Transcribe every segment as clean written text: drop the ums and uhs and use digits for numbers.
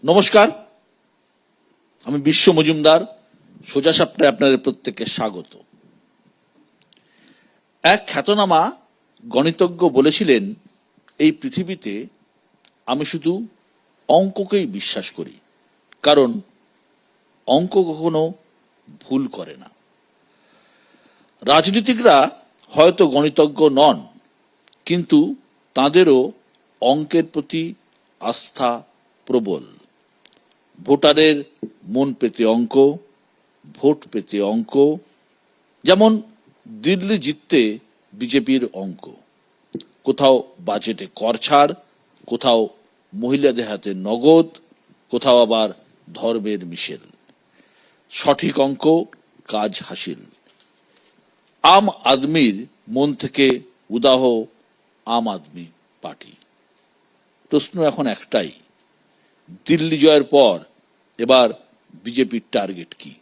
নমস্কার, আমি বিশ্ব মজুমদার। সোজা সাপটায় আপনাদের প্রত্যেককে স্বাগত। এক খ্যাতনামা গণিতজ্ঞ বলেছিলেন, এই পৃথিবীতে আমি শুধু অঙ্ককেই বিশ্বাস করি, কারণ অঙ্ক কখনো ভুল করে না। রাজনীতিকরা হয়তো গণিতজ্ঞ নন, কিন্তু তাঁদেরও অঙ্কের প্রতি আস্থা প্রবল। ভোটারের মন পেতে অঙ্ক, ভোট পেতে অঙ্ক। যেমন দিল্লি জিততে বিজেপির অঙ্ক, কোথাও বাজেটে কর ছাড়, কোথাও মহিলাদের হাতে নগদ, কোথাও আবার ধর্মের মিশেল। সঠিক অঙ্ক, কাজ হাসিল। আম আদমির মন থেকে উদাহ আম আদমি পার্টি। প্রশ্ন এখন একটাই, দিল্লি জয়ের পর এবার বিজেপির টার্গেট কি?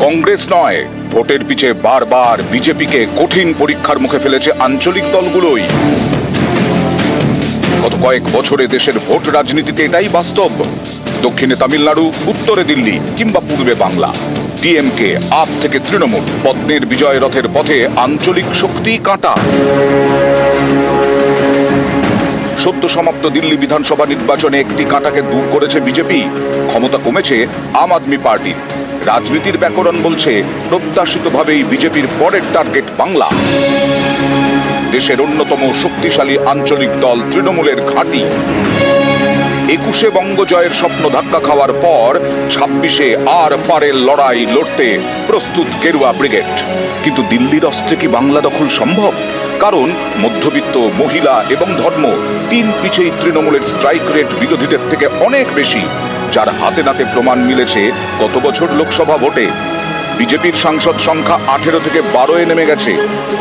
কংগ্রেস নয়, ভোটের পিছে বারবার বিজেপিকে কঠিন পরীক্ষার মুখে ফেলেছে আঞ্চলিক দলগুলোই। গত কয়েক বছরে দেশের ভোট রাজনীতিতে এটাই বাস্তব। দক্ষিণে তামিলনাড়ু, উত্তরে দিল্লি কিংবা পূর্বে বাংলা, ডিএমকে, আপ থেকে তৃণমূল, পদ্মের বিজয় রথের পথে আঞ্চলিক শক্তি কাঁটা। সদ্য সমাপ্ত দিল্লি বিধানসভা নির্বাচনে একটি কাঁটাকে দূর করেছে বিজেপি। ক্ষমতা কমেছে আম আদমি পার্টির। রাজনীতির ব্যাকরণ বলছে প্রত্যাশিতভাবেই বিজেপির পরের টার্গেট বাংলা। দেশের অন্যতম শক্তিশালী আঞ্চলিক দল তৃণমূলের ঘাঁটি। 21-এ বঙ্গজয়ের স্বপ্ন ধাক্কা খাওয়ার পর 26-এ আর পারের লড়াই লড়তে প্রস্তুত গেরুয়া ব্রিগেড। কিন্তু দিল্লির অস্ত্রে কি বাংলা দখল সম্ভব? কারণ মধ্যবিত্ত, মহিলা এবং ধর্ম তিন পিছেই তৃণমূলের স্ট্রাইক রেট বিরোধীদের থেকে অনেক বেশি, যার হাতে নাতে প্রমাণ মিলেছে গত বছর লোকসভা ভোটে। বিজেপির সাংসদ সংখ্যা 18 থেকে 12-এ নেমে গেছে।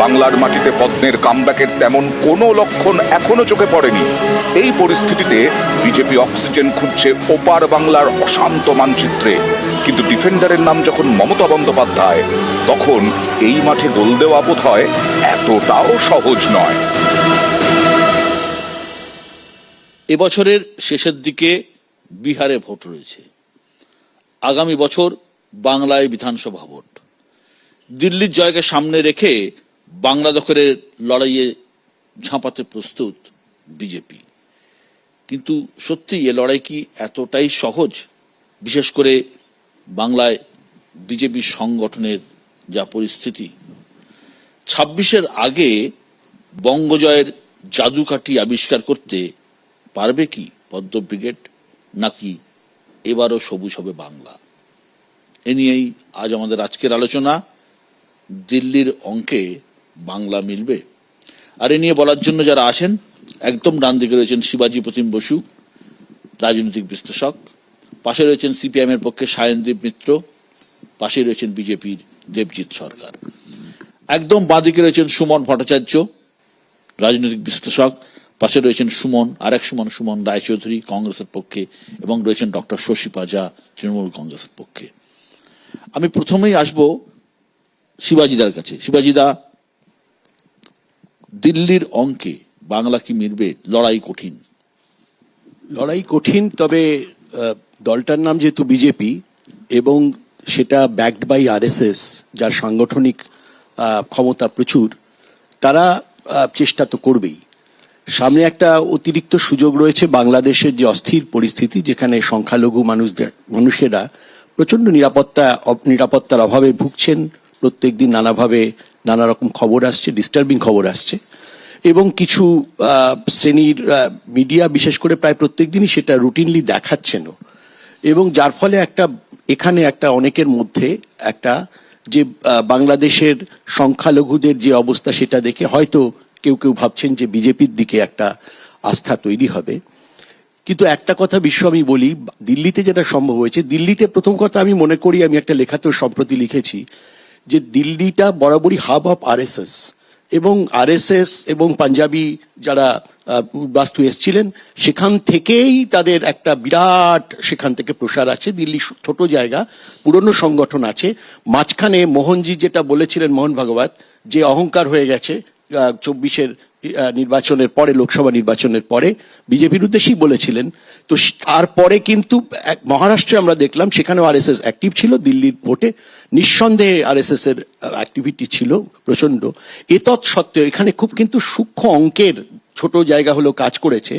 বাংলার মাটিতে পদ্মের কামব্যাকের তেমন কোনো লক্ষণ এখনো চোখে পড়েনি। এই পরিস্থিতিতে বিজেপি অক্সিজেন খুঁজছে ওপার বাংলার অশান্ত মানচিত্রে। কিন্তু ডিফেন্ডারের নাম যখন মমতা বন্দ্যোপাধ্যায়, তখন এই মাঠে গোল দেওয়া বোধ হয় এতটাও সহজ নয়। এবছরের শেষের দিকে বিহারে ভোট রয়েছে। আগামী বছর বাংলায় বিধানসভা ভোট। দিল্লির জয়কে সামনে রেখে বাংলা দখলের লড়াইয়ে ঝাঁপাতে প্রস্তুত বিজেপি। কিন্তু সত্যি এ লড়াই কি এতটাই সহজ? বিশেষ করে বাংলায় বিজেপি সংগঠনের যা পরিস্থিতি। 26-এর আগে বঙ্গজয়ের জাদুকাঠি আবিষ্কার করতে পারবে কি পদ্ম ব্রিগেড, নাকি এবারও সবুজ হবে বাংলা? এ নিয়েই আজ আমাদের আজকের আলোচনা। দিল্লির অঙ্কে বাংলা মিলবে? আর এ নিয়ে বলার জন্য যারা আছেন, একদম ডান দিকে রয়েছেন শিবাজি প্রতিম বসু, রাজনৈতিক বিশ্লেষক। পাশে রয়েছেন সিপিআইএম এর পক্ষে সায়নদীপ মিত্র, পাশে রয়েছেন বিজেপির দেবজিৎ সরকার। একদম বাঁ দিকে রয়েছেন সুমন ভট্টাচার্য, রাজনৈতিক বিশ্লেষক। পাশে রয়েছেন সুমন, আরেক সুমন রায়চৌধুরী, কংগ্রেসের পক্ষে, এবং রয়েছেন ডক্টর শশী পাজা, তৃণমূল কংগ্রেসের পক্ষে। আমি প্রথমেই আসব শিবাজিদার কাছে। শিবাজিদা, দিল্লির অঙ্কে বাংলা কি মিলবে? লড়াই কঠিন, তবে দলটার নাম যেহেতু বিজেপি এবং সেটা ব্যাকড বাই আরএসএস, যার সাংগঠনিক ক্ষমতা প্রচুর, তারা চেষ্টা তো করবেই। সামনে একটা অতিরিক্ত সুযোগ রয়েছে, বাংলাদেশের যে অস্থির পরিস্থিতি, যেখানে সংখ্যালঘু মানুষেরা প্রচন্ড নিরাপত্তার অভাবে ভুগছেন। প্রত্যেকদিন নানা রকম খবর আসছে, ডিস্টার্বিং খবর আসছে, এবং কিছু শ্রেণীর মিডিয়া বিশেষ করে প্রায় প্রত্যেক দিনই সেটা রুটিনলি দেখাচ্ছেনও। এবং যার ফলে এখানে অনেকের মধ্যে যে বাংলাদেশের সংখ্যালঘুদের যে অবস্থা, সেটা দেখে হয়তো কেউ ভাবছেন যে বিজেপির দিকে একটা আস্থা তৈরি হবে। কিন্তু একটা কথা আমি বলি, দিল্লিতে যেটা সম্ভব হয়েছে, দিল্লিতে প্রথম কথা আমি মনে করি, আমি একটা লেখাতেও সম্প্রতি লিখেছি, যে দিল্লিটা বরাবরই হাব অফ আরএসএস, এবং আরএসএস এবং পাঞ্জাবি যারা বাস্তু এসছিলেন, সেখান থেকেই তাদের একটা বিরাট সেখান থেকে প্রসার আছে। দিল্লি ছোট জায়গা, পুরনো সংগঠন আছে। মাঝখানে মোহনজি যেটা বলেছিলেন, মোহন ভাগবত, যে অহংকার হয়ে গেছে 24-এর নির্বাচনের পরে, লোকসভা নির্বাচনের পরে বিজেপির উদ্দেশ্যেই বলেছিলেন। তো তারপরে কিন্তু মহারাষ্ট্রে আমরা দেখলাম সেখানেও আরএসএস অ্যাক্টিভ ছিল, দিল্লির ভোটে নিঃসন্দেহে আরএসএস এর অ্যাক্টিভিটি ছিল প্রচন্ড। এতৎ সত্ত্বেও এখানে খুব কিন্তু সূক্ষ্ম অঙ্কের ছোট জায়গা হলো কাজ করেছে,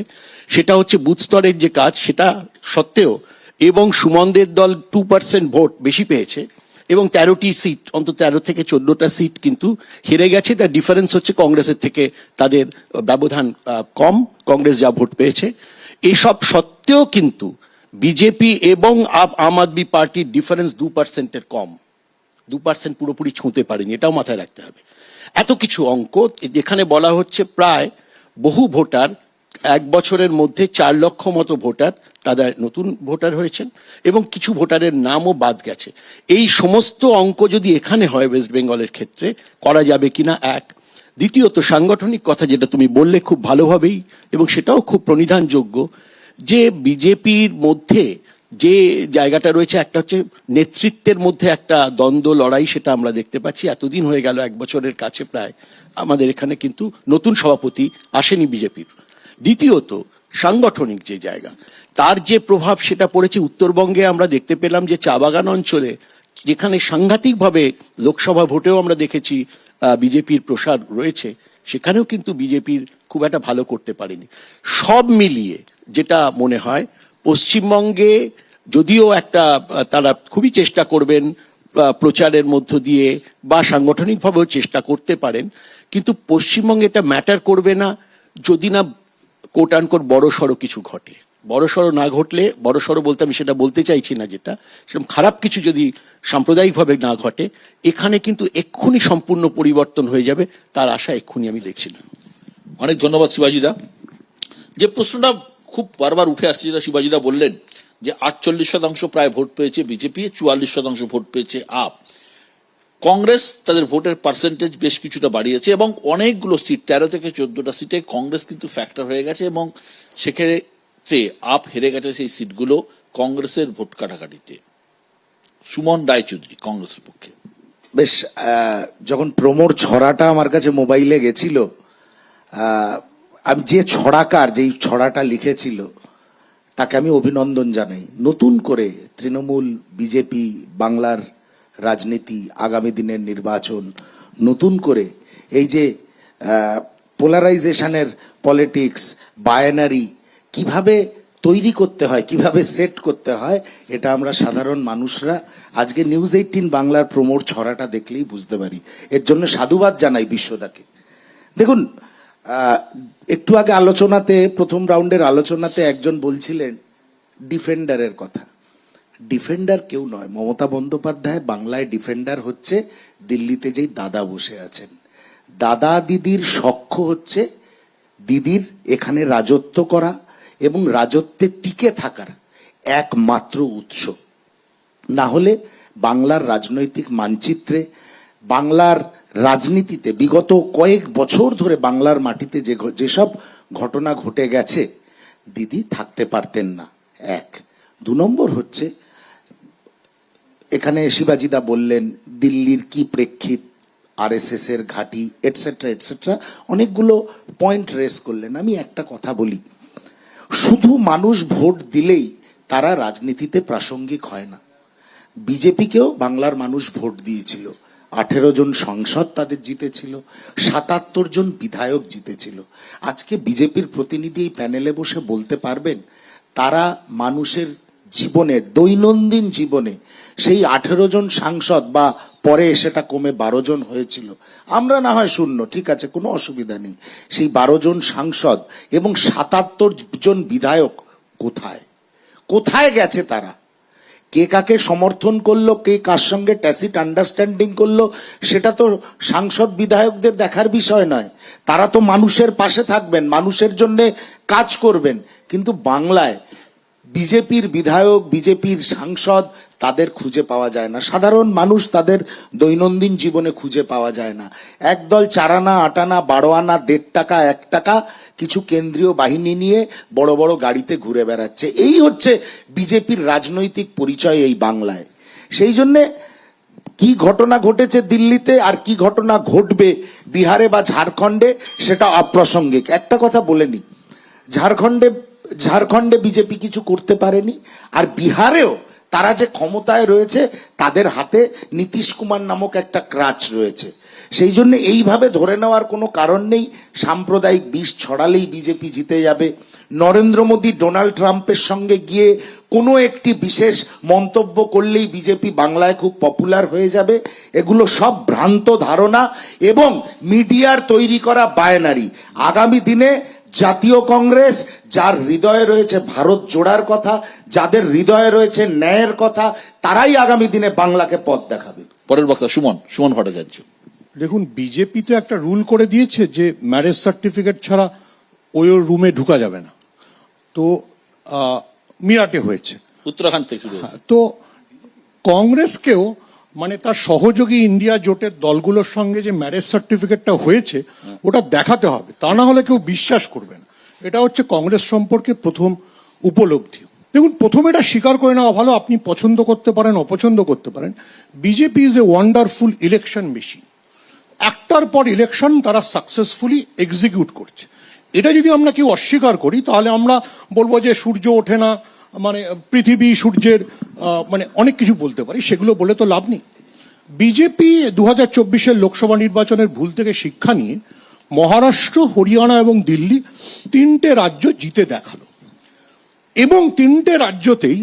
সেটা হচ্ছে বুথ স্তরের যে কাজ, সেটা সত্ত্বেও এবং সুমনদের দল 2% ভোট বেশি পেয়েছে এবং 13টি সিট, অন্তত 13 থেকে 14টা সিট কিন্তু হেরে গেছে। তার ডিফারেন্স হচ্ছে কংগ্রেসের থেকে তাদের ব্যবধান কম, কংগ্রেস যা ভোট পেয়েছে। এসব সত্ত্বেও কিন্তু বিজেপি এবং আম আদমি পার্টির ডিফারেন্স 2%-এর কম, 2% পুরোপুরি ছুঁতে পারেনি, এটাও মাথায় রাখতে হবে। এত কিছু অঙ্ক যেখানে বলা হচ্ছে প্রায় বহু ভোটার, 1 বছরের মধ্যে 4 লক্ষ মতো ভোটার তারা নতুন ভোটার হয়েছেন এবং কিছু ভোটারের নামও বাদ গেছে। এই সমস্ত অঙ্ক যদি এখানে হয় ওয়েস্ট বেঙ্গলের ক্ষেত্রে, করা যাবে কিনা এক। দ্বিতীয়ত সাংগঠনিক কথা যেটা তুমি বললে খুব ভালোভাবেই, এবং সেটাও খুব প্রণিধানযোগ্য, যে বিজেপির মধ্যে যে জায়গাটা রয়েছে, একটা হচ্ছে নেতৃত্বের মধ্যে একটা দ্বন্দ্ব লড়াই, সেটা আমরা দেখতে পাচ্ছি। এতদিন হয়ে গেল, 1 বছরের কাছে প্রায়, আমাদের এখানে কিন্তু নতুন সভাপতি আসেনি বিজেপির। দ্বিতীয়ত সাংগঠনিক যে জায়গা, তার যে প্রভাব সেটা পড়েছে উত্তরবঙ্গে। আমরা দেখতে পেলাম যে চা বাগান অঞ্চলে, যেখানে সাংঘাতিকভাবে লোকসভা ভোটেও আমরা দেখেছি বিজেপির প্রসার রয়েছে, সেখানেও কিন্তু বিজেপির খুব একটা ভালো করতে পারেনি। সব মিলিয়ে যেটা মনে হয়, পশ্চিমবঙ্গে যদিও একটা তারা খুবই চেষ্টা করবেন প্রচারের মধ্য দিয়ে বা সাংগঠনিকভাবেও চেষ্টা করতে পারেন, কিন্তু পশ্চিমবঙ্গে এটা ম্যাটার করবে না যদি না কোট আনকোট বড় সড়ো কিছু ঘটে। বড় সড়ো না ঘটলে, বড় সড়ো বলতে আমি সেটা বলতে চাইছি না, যেটা সেরকম খারাপ কিছু যদি সাম্প্রদায়িকভাবে না ঘটে, এখানে কিন্তু এক্ষুনি সম্পূর্ণ পরিবর্তন হয়ে যাবে, তার আশা এক্ষুনি আমি দেখছিলাম। অনেক ধন্যবাদ শিবাজিদা। যে প্রশ্নটা খুব বারবার উঠে আসছে, যেটা শিবাজিদা বললেন, যে 48% প্রায় ভোট পেয়েছে বিজেপি, 44% ভোট পেয়েছে আপ। কংগ্রেস তাদের ভোটের পার্সেন্টেজ বেশ কিছুটা বাড়িয়েছে এবং অনেকগুলো সিট, 13 থেকে 14টা সিটে কংগ্রেস কিন্তু ফ্যাক্টর হয়ে গেছে এবং সেক্ষেত্রে আপ হেরে গেছে সেই সিটগুলো কংগ্রেসের ভোট কাটাকাটিতে। সুমন রায়চৌধুরী কংগ্রেসের পক্ষে। বেশ, যখন প্রমোর ছড়াটা আমার কাছে মোবাইলে গেছিল, আমি যে ছড়াকার যেই ছড়াটা লিখেছিল তাকে আমি অভিনন্দন জানাই। নতুন করে তৃণমূল, বিজেপি, বাংলার রাজনীতি, আগামী দিনের নির্বাচন, নতুন করে এই যে পোলারাইজেশনের পলিটিক্স, বায়নারি কিভাবে তৈরি করতে হয়, কিভাবে সেট করতে হয়, এটা আমরা সাধারণ মানুষরা আজকে নিউজ 18 বাংলার প্রমোর ছড়াটা দেখলেই বুঝতে পারি। এর জন্য সাধুবাদ জানাই বিশ্বদাকে। দেখুন, একটু আগে আলোচনাতে, প্রথম রাউন্ডের আলোচনাতে একজন বলছিলেন ডিফেন্ডারের কথা। ডিফেন্ডার কেউ নয়, মমতা বন্দ্যোপাধ্যায় বাংলায় ডিফেন্ডার হচ্ছে দিল্লিতে যেই দাদা বসে আছেন। দাদা দিদির সখ্য হচ্ছে দিদির এখানে রাজত্ব করা এবং রাজত্বে টিকে থাকার একমাত্র উৎস। না হলে বাংলার রাজনৈতিক মানচিত্রে, বাংলার রাজনীতিতে বিগত কয়েক বছর ধরে বাংলার মাটিতে যেসব ঘটনা ঘটে গেছে, দিদি থাকতে পারতেন না। এক। 2 নম্বর হচ্ছে, এখানে শিবাজিদা বললেন দিল্লির কি প্রেক্ষিত, আরএসএস এর ঘাঁটি, এটসেট্রা এটসেট্রা, অনেকগুলো পয়েন্ট রেস করলেন। আমি একটা কথা বলি, শুধু মানুষ ভোট দিলেই তারা রাজনীতিতে প্রাসঙ্গিক হয় না। বিজেপিকেও বাংলার মানুষ ভোট দিয়েছিল, 18 জন সংসদ তাদের জিতেছিল, 77 জন বিধায়ক জিতেছিল। আজকে বিজেপির প্রতিনিধি এই প্যানেলে বসে বলতে পারবেন তারা মানুষের জীবনে, দৈনন্দিন জীবনে সেই 18 জন সাংসদ, বা পরে সেটা কমে 12 জন হয়েছিল, আমরা না হয় 0, ঠিক আছে, কোনো অসুবিধা নেই, সেই 12 জন সাংসদ এবং 77 জন বিধায়ক কোথায় কোথায় গেছে তারা? কে কাকে সমর্থন করলো, কে কার সঙ্গে ট্যাসিট আন্ডারস্ট্যান্ডিং করলো, সেটা তো সাংসদ বিধায়কদের দেখার বিষয় নয়। তারা তো মানুষের পাশে থাকবেন, মানুষের জন্য কাজ করবেন। কিন্তু বাংলায় বিজেপির বিধায়ক, বিজেপির সাংসদ, তাদের খুঁজে পাওয়া যায় না। সাধারণ মানুষ তাদের দৈনন্দিন জীবনে খুঁজে পাওয়া যায় না। একদল 4 আনা, 8 আনা, 12 আনা, 1.5 টাকা, 1 টাকা কিছু কেন্দ্রীয় বাহিনী নিয়ে বড় বড় গাড়িতে ঘুরে বেড়াচ্ছে। এই হচ্ছে বিজেপির রাজনৈতিক পরিচয় এই বাংলায়। সেই জন্যে কি ঘটনা ঘটেছে দিল্লিতে আর কি ঘটনা ঘটবে বিহারে বা ঝাড়খণ্ডে সেটা অপ্রাসঙ্গিক। একটা কথা বলে নি, ঝাড়খণ্ডে বিজেপি কিছু করতে পারেনি, আর বিহারেও তারা যে ক্ষমতায় রয়েছে তাদের হাতে নীতিশ কুমার নামক একটা ক্রাচ রয়েছে। সেই জন্য এইভাবে ধরে নেওয়ার কোনো কারণ নেই সাম্প্রদায়িক বিষ ছড়ালেই বিজেপি জিতে যাবে। নরেন্দ্র মোদী ডোনাল্ড ট্রাম্পের সঙ্গে গিয়ে কোনো একটি বিশেষ মন্তব্য করলেই বিজেপি বাংলায় খুব পপুলার হয়ে যাবে, এগুলো সব ভ্রান্ত ধারণা এবং মিডিয়ার তৈরি করা বায়নারি। আগামী দিনে জাতীয় কংগ্রেস, যার হৃদয়ে রয়েছে ভারত জোড়ার কথা, যাদের হৃদয়ে রয়েছে ন্যায়ের কথা, তারাই আগামী দিনে বাংলাকে পথ দেখাবে। পরের বক্তা সুমন ভট্টাচার্য। দেখুন, বিজেপি তো একটা রুল করে দিয়েছে যে ম্যারেজ সার্টিফিকেট ছাড়া ওই রুমে ঢুকা যাবে না। তো মিরাটে হয়েছে, উত্তরাখণ্ড থেকে শুরু হয়েছে। তো কংগ্রেসকেও মানে তার সহযোগী ইন্ডিয়া জোটের দলগুলোর সঙ্গে যে ম্যারেজ সার্টিফিকেটটা হয়েছে ওটা দেখাতে হবে, তা না হলে কেউ বিশ্বাস করবে না। এটা হচ্ছে কংগ্রেস সম্পর্কে প্রথম উপলব্ধি। দেখুন, প্রথমে এটা স্বীকার করে নেওয়া ভালো, আপনি পছন্দ করতে পারেন অপছন্দ করতে পারেন, BJP is a wonderful election machine. একটার পর ইলেকশন তারা সাকসেসফুলি এক্সিকিউট করছে। এটা যদি আমরা কেউ অস্বীকার করি তাহলে আমরা বলবো যে সূর্য ওঠে না, মানে পৃথিবী সূর্যের মানে অনেক কিছু বলতে পারি, সেগুলো বলে তো লাভ নেই। বিজেপি 2024 লোকসভা নির্বাচনের ভুল থেকে শিক্ষা নিয়ে মহারাষ্ট্র, হরিয়ানা এবং দিল্লি তিনটে রাজ্য জিতে দেখালো, এবং তিনটে রাজ্যতেই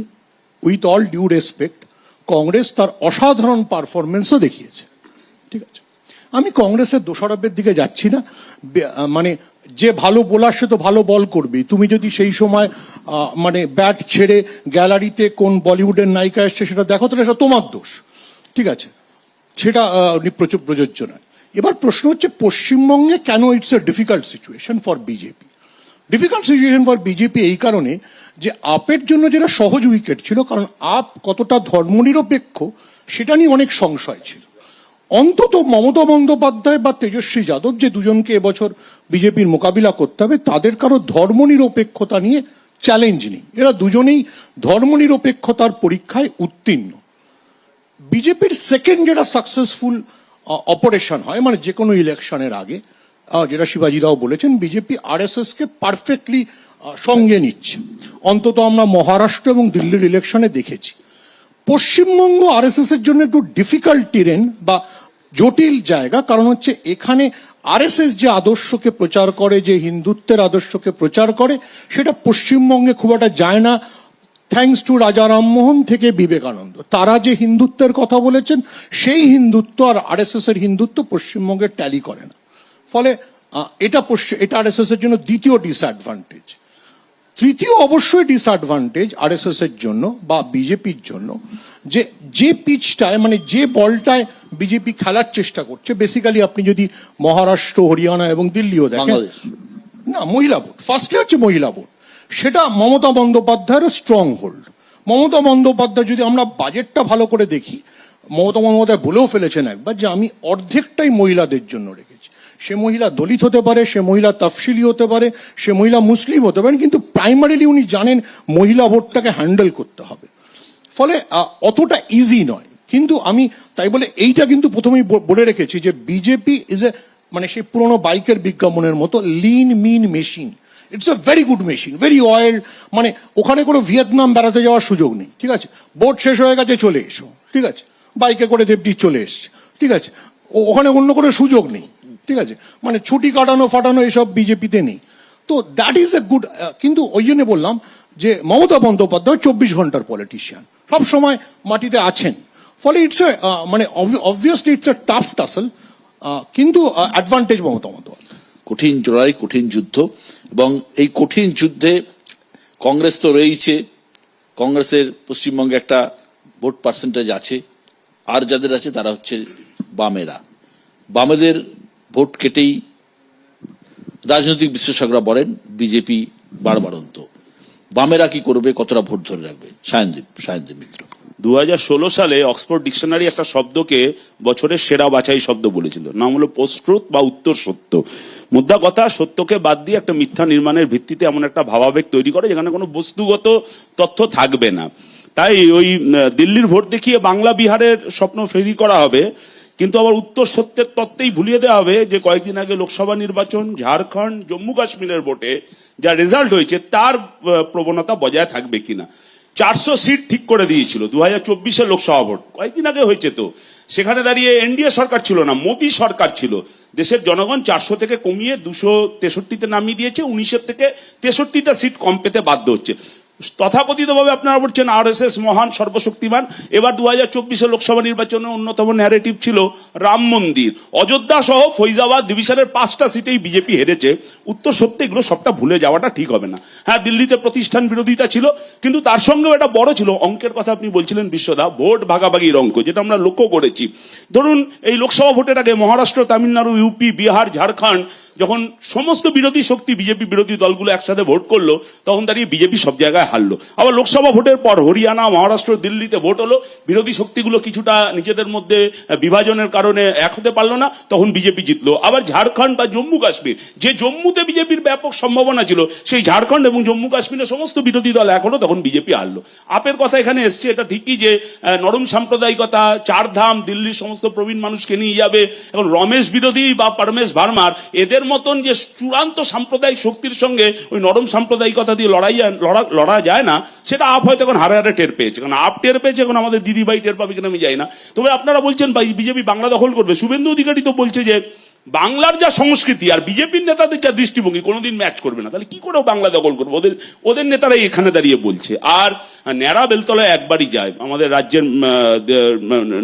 with all due respect Congress তার অসাধারণ পারফরমেন্সও দেখিয়েছে। ঠিক আছে, আমি কংগ্রেসের দোষারোপের দিকে যাচ্ছি না, মানে যে ভালো বোলার সে তো ভালো বল করবে। তুমি যদি সেই সময় মানে ব্যাট ছেড়ে গ্যালারিতে কোন বলিউডের নায়িকা এসছে সেটা দেখো, তাহলে সেটা তোমার দোষ। ঠিক আছে, সেটা প্রযোজ্য নয়। এবার প্রশ্ন হচ্ছে পশ্চিমবঙ্গে কেন it's a difficult situation for BJP. Difficult situation for BJP এই কারণে যে আপের জন্য যেটা সহজ উইকেট ছিল, কারণ আপ কতটা ধর্মনিরপেক্ষ সেটা নিয়ে অনেক সংশয় ছিল। অন্তত মমতা বন্দ্যোপাধ্যায় বা তেজস্বী যাদব, যে দুজনকে এবছর বিজেপির মোকাবিলা করতে হবে, তাদের কারো ধর্মনিরপেক্ষতা নিয়ে চ্যালেঞ্জ নেই। এরা দুজনেই ধর্মনিরপেক্ষতার পরীক্ষায় উত্তীর্ণ। বিজেপির সেকেন্ড যেটা সাকসেসফুল অপারেশন হয়, মানে যে কোনো ইলেকশনের আগে, যেটা শিবাজিরাও বলেছেন, বিজেপি আরএসএস কে পারফেক্টলি সঙ্গে নিচ্ছে। অন্তত আমরা মহারাষ্ট্র এবং দিল্লির ইলেকশনে দেখেছি। পশ্চিমবঙ্গ আরএসএস এর জন্য একটু ডিফিকাল্ট টেরেন বা জটিল জায়গা, কারণ হচ্ছে এখানে আরএসএস যে আদর্শকে প্রচার করে, যে হিন্দুত্বের আদর্শকে প্রচার করে, সেটা পশ্চিমবঙ্গে খুব একটা যায় না। থ্যাঙ্কস টু রাজা রামমোহন থেকে বিবেকানন্দ, তারা যে হিন্দুত্বের কথা বলেছেন সেই হিন্দুত্ব আর আরএসএস এর হিন্দুত্ব পশ্চিমবঙ্গে ট্যালি করে না। ফলে এটা আরএসএস এর জন্য দ্বিতীয় ডিসঅ্যাডভান্টেজ। তৃতীয় অবশ্যই ডিসঅ্যাডভান্টেজ আরএসএস এর জন্য বা বিজেপির জন্য, যে পিচটায় মানে যে বলটায় বিজেপি খেলার চেষ্টা করছে, বেসিক্যালি আপনি যদি মহারাষ্ট্র, হরিয়ানা এবং দিল্লিও দেখেন, না মহিলা ভোট, ফার্স্টলি হচ্ছে মহিলা ভোট, সেটা মমতা বন্দ্যোপাধ্যায়ের স্ট্রং হোল্ড। মমতা বন্দ্যোপাধ্যায়, যদি আমরা বাজেটটা ভালো করে দেখি, মমতা বন্দ্যোপাধ্যায় বলেও ফেলেছেন একবার যে আমি অর্ধেকটাই মহিলাদের জন্য রেখেছি। সে মহিলা দলিত হতে পারে, সে মহিলা তফসিলি হতে পারে, সে মহিলা মুসলিম হতে পারে, কিন্তু প্রাইমারিলি উনি জানেন মহিলা ভোটটাকে হ্যান্ডেল করতে হবে। ফলে অতটা ইজি নয়। কিন্তু আমি তাই বলে এইটা কিন্তু প্রথমেই বলে রেখেছি যে বিজেপি ইজ এ, মানে সেই পুরোনো বাইকের বিজ্ঞাপনের মতো, lean mean machine. It's a very good machine, very oil. মানে ওখানে কোনো ভিয়েতনাম বেড়াতে যাওয়ার সুযোগ নেই। ঠিক আছে, ভোট শেষ হয়ে গেছে, চলে এসো। ঠিক আছে, বাইকে করে দেবজি চলে এসছে। ঠিক আছে, ওখানে অন্য কোনো সুযোগ নেই। ঠিক আছে, মানে ছুটি কাটানো ফাটানো এসব বিজেপিতে নেই। তো দ্যাট ইজ এ গুড। কিন্তু ওই জন্য বললাম যে মমতা বন্দ্যোপাধ্যায় 24 ঘন্টার পলিটিশিয়ান, সব সময় মাটিতে আছেন। ফলে ইটস এ মানে obviously it's a tough tassel, কিন্তু অ্যাডভান্টেজ মমতা বন্দ্যোপাধ্যায়। কঠিন লড়াই, কঠিন যুদ্ধ, এবং এই কঠিন যুদ্ধে কংগ্রেস তো রয়েছে। কংগ্রেসের পশ্চিমবঙ্গে একটা ভোট পার্সেন্টেজ আছে, আর যাদের আছে তারা হচ্ছে বামেরা। বামেদের ভোট কেটেই রাজনৈতিক বিশ্লেষকরা বলেন বিজেপি বাড়বাড়ন্ত। বামেরা কি করবে, কতটা ভোট ধরে রাখবে? সায়নদীপ মিত্র। 2016 সালে অক্সফোর্ড ডিকশনারি একটা শব্দকে বছরের সেরা বাছাই শব্দ বলেছিল, নাম হলো পোস্ট ট্রুথ বা উত্তর সত্য। মুদ্রা কথা, সত্যকে বাদ দিয়ে একটা মিথ্যা নির্মাণের ভিত্তিতে এমন একটা ভাবাবেগ তৈরি করে যেখানে কোনো বস্তুগত তথ্য থাকবে না। তাই ওই দিল্লির ভোট দেখিয়ে বাংলা বিহারের স্বপ্ন ফেরি করা হবে, কিন্তু আবার উত্তর সত্যের তত্ত্বেই ভুলিয়ে দেওয়া হবে যে কয়েকদিন আগে লোকসভা নির্বাচন, ঝাড়খণ্ড, জম্মু কাশ্মীরের ভোটে যা রেজাল্ট হয়েছে তার প্রবণতা বজায় থাকবে কিনা। 400 সিট ঠিক করে দিয়েছিল 2024 লোকসভা ভোট, কয়েকদিন আগে হয়েছে। তো সেখানে দাঁড়িয়ে এনডিএ সরকার ছিল না, মোদী সরকার ছিল। দেশের জনগণ 400 থেকে কমিয়ে 263-তে নামিয়ে দিয়েছে, 19 থেকে 63টা সিট কম পেতে বাধ্য হচ্ছে। তথাকথিত ভাবে আপনারা বলছেন আরএসএস মহান সর্বশক্তিমান। এবার 2024 লোকসভা নির্বাচনে অন্যতম ন্যারেটিভ ছিল রাম মন্দির। অযোধ্যা সহ ফৈজাবাদ ডিভিশনের 5টা সিটেই বিজেপি হেরেছে। উত্তর সত্যি এগুলো সবটা ভুলে যাওয়াটা ঠিক হবে না। হ্যাঁ, দিল্লিতে প্রতিষ্ঠান বিরোধিতা ছিল, কিন্তু তার সঙ্গেও এটা বড় ছিল অঙ্কের কথা আপনি বলছিলেন বিশ্বদা, ভোট ভাগাভাগির অঙ্ক, যেটা আমরা লক্ষ্য করেছি। ধরুন এই লোকসভা ভোটের আগে মহারাষ্ট্র, তামিলনাড়ু, ইউপি, বিহার, ঝাড়খণ্ড যখন সমস্ত বিরোধী শক্তি, বিজেপি বিরোধী দলগুলো একসাথে ভোট করলো, তখন দাঁড়িয়ে বিজেপি সব জায়গায় হারলো। আবার লোকসভা ভোটের পর হরিয়ানা, মহারাষ্ট্র, দিল্লিতে ভোট হলো, বিরোধী শক্তিগুলো কিছুটা নিজেদের মধ্যে বিভাজনের কারণে এক হতে পারলো না, তখন বিজেপি জিতলো। আবার ঝাড়খণ্ড বা জম্মু কাশ্মীর, যে জম্মুতে বিজেপির ব্যাপক সম্ভাবনা ছিল, সেই ঝাড়খণ্ড এবং জম্মু কাশ্মীরের সমস্ত বিরোধী দল এক হলো, তখন বিজেপি হারলো। আপের কথা এখানে এসছে, এটা ঠিকই যে নরম সাম্প্রদায়িকতা, চারধাম, দিল্লির সমস্ত প্রবীণ মানুষকে নিয়ে যাবে। এখন রমেশ বিরোধী বা পরমেশ ভার্মার এদের মতন যে চূড়ান্ত সাম্প্রদায়িক শক্তির সঙ্গে ওই নরম সাম্প্রদায়িকতা দিয়ে লড়া যায় না, সেটা আপ হয়তো এখন হারে হারে টের পেয়েছে। কারণ আপ টের পেয়েছে, এখন আমাদের দিদিভাই টের পাবে কিনা আমি যাই না। তবে আপনারা বলছেন বিজেপি বাংলা দখল করবে। শুভেন্দু অধিকারী তো বলছে যে বাংলার যা সংস্কৃতি আর বিজেপির নেতাদের যা দৃষ্টিভঙ্গি কোনোদিন ম্যাচ করবে না। তাহলে কি করে বাংলা দখল করবে? ওদের নেতারাই এখানে দাঁড়িয়ে বলছে। আর ন্যাড়া বেলতলায় একবারই যায়, আমাদের রাজ্যের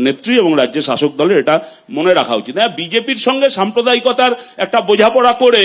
নেত্রী এবং রাজ্যের শাসক দলের এটা মনে রাখা উচিত। হ্যাঁ, বিজেপির সঙ্গে সাম্প্রদায়িকতার একটা বোঝাপড়া করে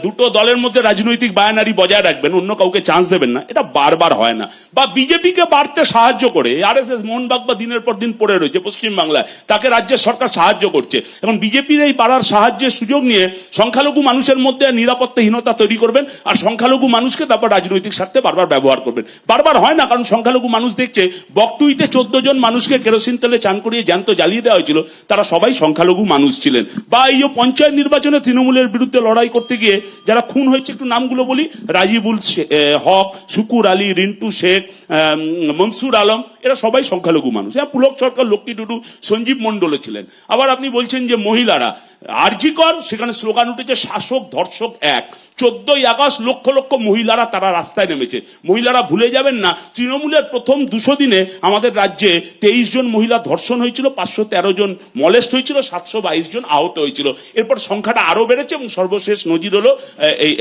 দুটো দলের মধ্যে রাজনৈতিক বায়ানারি বজায় রাখবেন, অন্য কাউকে চান্স দেবেন না, এটা বারবার হয় না। বা বিজেপিকে বাড়তে সাহায্য করে আরএসএস মোহনবাগ বা দিনের পর দিন পড়ে রয়েছে পশ্চিমবাংলায়, তাকে রাজ্যের সরকার সাহায্য করছে। এখন বিজেপির এই বাড়ার সাহায্যের সুযোগ নিয়ে সংখ্যালঘু মানুষের মধ্যে নিরাপত্তাহীনতা তৈরি করবেন, আর সংখ্যালঘু মানুষকে তারপর রাজনৈতিক স্বার্থে বারবার ব্যবহার করবেন। বারবার হয় না, কারণ সংখ্যালঘু মানুষ দেখছে বকটুইতে 14 জন মানুষকে কেরোসিন তেলে চান করিয়ে জ্যান্ত জ্বালিয়ে দেওয়া হয়েছিল, তারা সবাই সংখ্যালঘু মানুষ ছিলেন। বা এই পঞ্চায়েত নির্বাচনে তৃণমূলের বিরুদ্ধে লড়াই করতে গিয়ে যারা খুন হয়েছে, একটু নামগুলো বলি: রাজিবুল হক, শুকুর আলী, রিন্টু শেখ, মনসুর আলম, এরা সবাই সংখ্যালঘু মানুষ। হ্যাঁ, পুলক সরকার, লক্ষ্মী টুডু, সঞ্জীব মন্ডলও ছিলেন। আবার আপনি বলছেন যে মহিলারা, আরজিকর, সেখানে স্লোগান উঠেছে শাসক ধর্ষক এক। 14ই আগস্ট লক্ষ লক্ষ মহিলারা তারা রাস্তায় নেমেছে। মহিলারা ভুলে যাবেন না, তৃণমূলের প্রথম 200 দিনে আমাদের রাজ্যে 23 জন মহিলা ধর্ষণ হয়েছিল, 513 জন মলেস্ট হয়েছিল, 722 জন আহত হয়েছিল। এরপর সংখ্যাটা আরো বেড়েছে এবং সর্বশেষ নজির হলো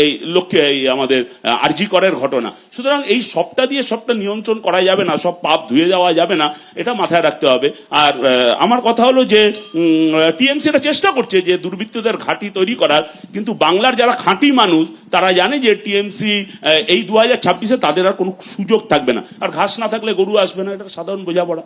এই লক্ষ্যে আমাদের আরজিকরের ঘটনা। সুতরাং এই সবটা দিয়ে সবটা নিয়ন্ত্রণ করা যাবে না, সব পাপ ধুয়ে যাওয়া যাবে না, এটা মাথায় রাখতে হবে। আর আমার কথা হলো যে টিএমসি এটা চেষ্টা করছে যে দুর্বৃত্তদের ঘাঁটি তৈরি করার, কিন্তু বাংলার যারা খাঁটি মানুষ তারা জানে যে টিএমসি এই 2026-এ তাদের আর কোনো সুযোগ থাকবে না। আর ঘাস না থাকলে গরু আসবে না, এটা সাধারণ বোঝাপড়া।